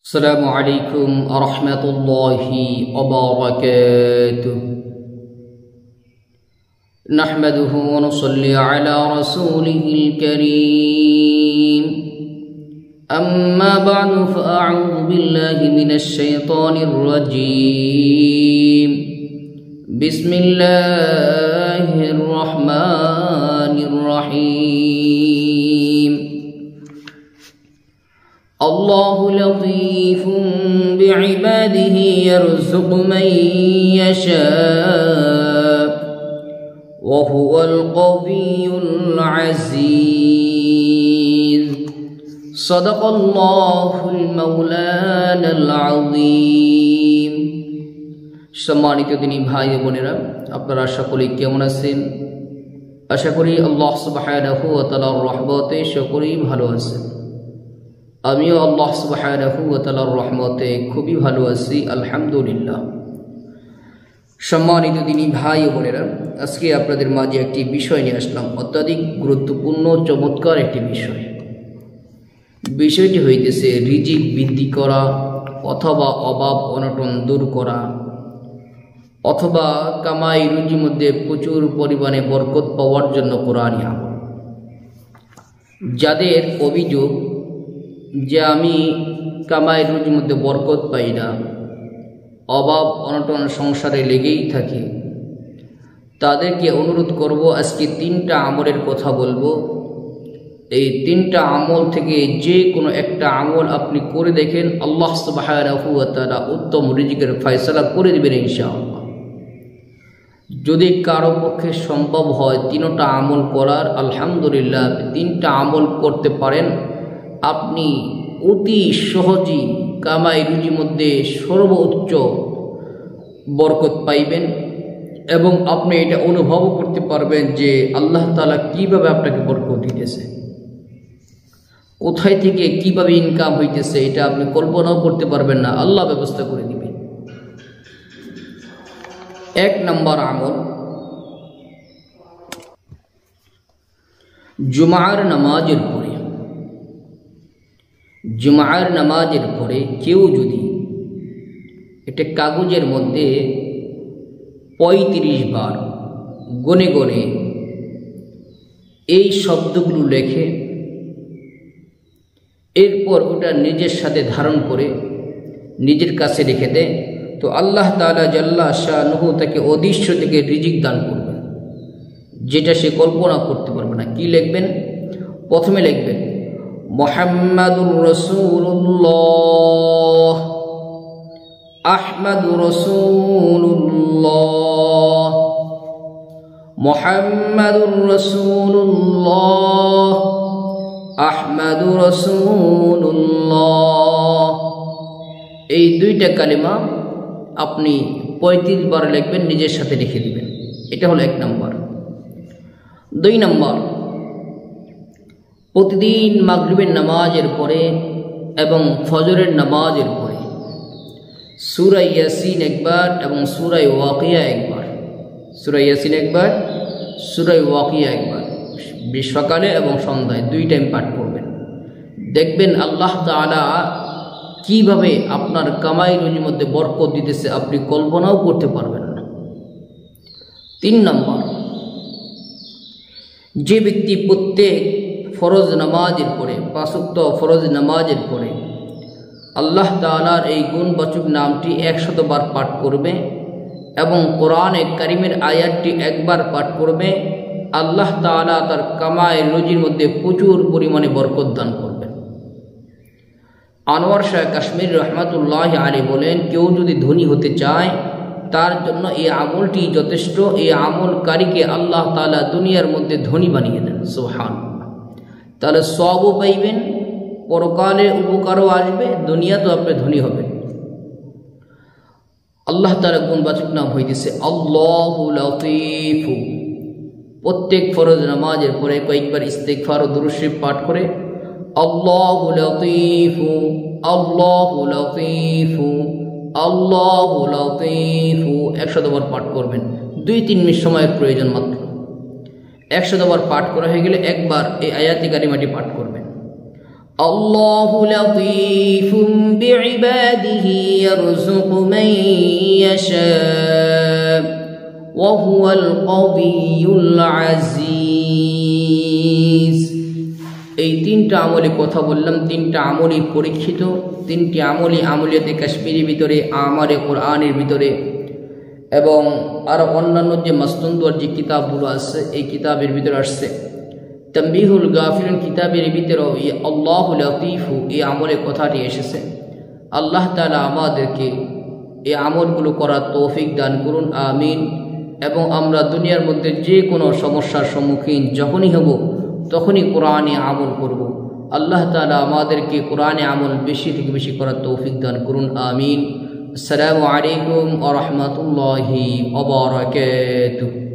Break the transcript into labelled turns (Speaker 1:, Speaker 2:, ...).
Speaker 1: السلام عليكم ورحمة الله وبركاته. نحمده ونصلي على رسوله الكريم. أما بعد فأعوذ بالله من الشيطان الرجيم. بسم الله الرحمن الرحيم. الله لطيف بعباده يرزق من يشاء وهو القوي العزيز. صدق الله المولانا العظيم. সম্মানিত দিনী ভাই ও বোনেরা, আপনারা সকলেই কেমন আছেন? আশা করি আল্লাহ সুবহানাহু ওয়া তাআলার রহমতে সকলেই ভালো আছেন। আমিও আল্লাহ সুবহানাহু ওয়া তাআলার রহমতে খুবই ভালো আছি, আলহামদুলিল্লাহ। সম্মানিত দিনী ভাই ও বোনেরা, আজকে আপনাদের মাঝে একটি বিষয় নিয়ে আসলাম, অত্যাধিক গুরুত্বপূর্ণ চমৎকার একটি বিষয়। বিষয়টি হইতেছে রিজিক বৃদ্ধি করা অথবা অভাব অনটন দূর করা অথবা কামাই রুজির মধ্যে প্রচুর পরিমাণে বরকত পাওয়ার জন্য কোরআনী আমল। যাদের অভিযোগ যে আমি কামাই রুজির মধ্যে বরকত পাই না, অভাব অনটন সংসারে লেগেই থাকে, তাদেরকে অনুরোধ করব, আজকে 3টা আমলের কথা বলবো। এই 3টা আমল থেকে যে কোনো একটা আমল আপনি করে দেখেন, আল্লাহ সুবহানাহু ওয়া তাআলা উত্তম রিজিকের ফয়সালা করে দেবেন ইনশাআল্লাহ। যদি কারো পক্ষে সম্ভব হয় 3টা আমল করার, আলহামদুলিল্লাহ 3টা আমল করতে পারেন, আপনি অতি সহজেই কামাই রুজির মধ্যে সর্বোচ্চ বরকত পাইবেন এবং আপনি এটা অনুভব করতে পারবেন যে আল্লাহ তাআলা কিভাবে আপনাকে বরকত দিতেছে, কোথায় থেকে কিভাবে ইনকাম হইতেছে, এটা আপনি কল্পনাও করতে পারবেন না, আল্লাহ ব্যবস্থা করে দিবেন। 1 নম্বর আমল, জুমার নামাজের পরে। জুমার নামাজের পরে কেউ যদি একটা কাগজের মধ্যে 35 বার গনে গনে এই শব্দগুলো লেখে, এরপর ওটা নিজের সাথে ধারণ করে নিজের কাছে রেখে দেয়, তো আল্লাহ তাআলা জাল্লা শানুহু তাকে অদৃশ্য থেকে রিজিক দান করবেন, যেটা সে কল্পনা করতে পারবে না। কি লিখবেন? প্রথমে লিখবেন মুহাম্মাদুর রাসূলুল্লাহ, আহমাদুর রাসূলুল্লাহ, মুহাম্মাদুর রাসূলুল্লাহ, আহমাদুর রাসূলুল্লাহ। এই 2টা কালেমা আপনি 35 বার লিখবেন, নিজের সাথে রেখে দিবেন। এটা হলো 1 নম্বর। 2 নম্বর, প্রতিদিন মাগরিবের নামাজের পরে এবং ফজরের নামাজের পরে সূরা ইয়াসিন একবার এবং সূরা ওয়াকিয়া একবার, সূরা ইয়াসিন একবার, সূরা ওয়াকিয়া একবার, সকালে এবং সন্ধ্যায় 2 টাইম পাঠ করবেন। দেখবেন আল্লাহ তাআলা কিভাবে আপনার কামাই রুজির মধ্যে বরকত দিতেছে, আপনি কল্পনাও করতে পারবেন না। 3 নম্বর, যে ব্যক্তি প্রত্যেক ফরজ নামাজের পরে, 5 ওয়াক্ত ফরজ নামাজের পরে আল্লাহ তাআলার এই গুণবাচক নামটি 100 বার পাঠ করবে এবং কোরআনে কারিমের আয়াতটি একবার পাঠ করবে, আল্লাহ তাআলা তার কামাই রুজির মধ্যে প্রচুর পরিমাণে বরকত দান করবেন। আনোয়ার শাহ কাশ্মীর রহমাতুল্লাহি আলাইহি বলেন, কেউ যদি ধনী হতে চায় তার জন্য এই আমলটি যথেষ্ট। এই আমলকারীকে আল্লাহ তাআলা দুনিয়ার মধ্যে ধনী বানিয়ে দেন, সুবহানাল্লাহ। তাহলে সওয়াবও পাইবেন, পরকালে উপকারও আসবে, দুনিয়াতে আপনি ধনী হবেন। আল্লাহ তাআলা গুণবাচক নাম হইতেছে আল্লাহু লতীফ। প্রত্যেক ফরজ নামাজের পরে কয়েকবার ইস্তিগফার ও দুরূদ শরীফ পাঠ করে আল্লাহু লতীফ, আল্লাহু লতীফ, আল্লাহু লতীফ 100 বার পাঠ করবেন। 2-3 মিনিট সময়ের প্রয়োজন মাত্র। 100 বার পাঠ করা হয়ে গেলে একবার এই আয়াতি কারিমাটি পাঠ করবেন, আল্লাহু লাতীফুম বিইবাদিহি ইয়ারযুকু মান ইয়াশা ওয়া হুয়াল কাবিয়্যুল আজিজ। এই তিনটা আমলে কথা বললাম, তিনটা আমলই পরীক্ষিত, তিনটি আমলই আমলিয়াতে কাশ্মীরের ভিতরে, আমারে কোরআনের ভিতরে এবং আরও অন্যান্য যে মাসনুন যে কিতাবগুলো আছে এই কিতাবের ভিতরে আসছে। তানবীহুল গাফিলিন কিতাবের ভিতরেও এই আল্লাহু লাতীফু এই আমলের কথাটি এসেছে। আল্লাহ তাআলা আমাদেরকে এই আমলগুলো করার তৌফিক দান করুন, আমিন। এবং আমরা দুনিয়ার মধ্যে যে কোনো সমস্যার সম্মুখীন যখনই হব তখনই কোরআনে আমল করব। আল্লাহ তাআলা আমাদেরকে কোরআনে আমল বেশি থেকে বেশি করার তৌফিক দান করুন, আমিন। আসসালামু আলাইকুম ওয়া রাহমাতুল্লাহি ওয়া বারাকাতুহু।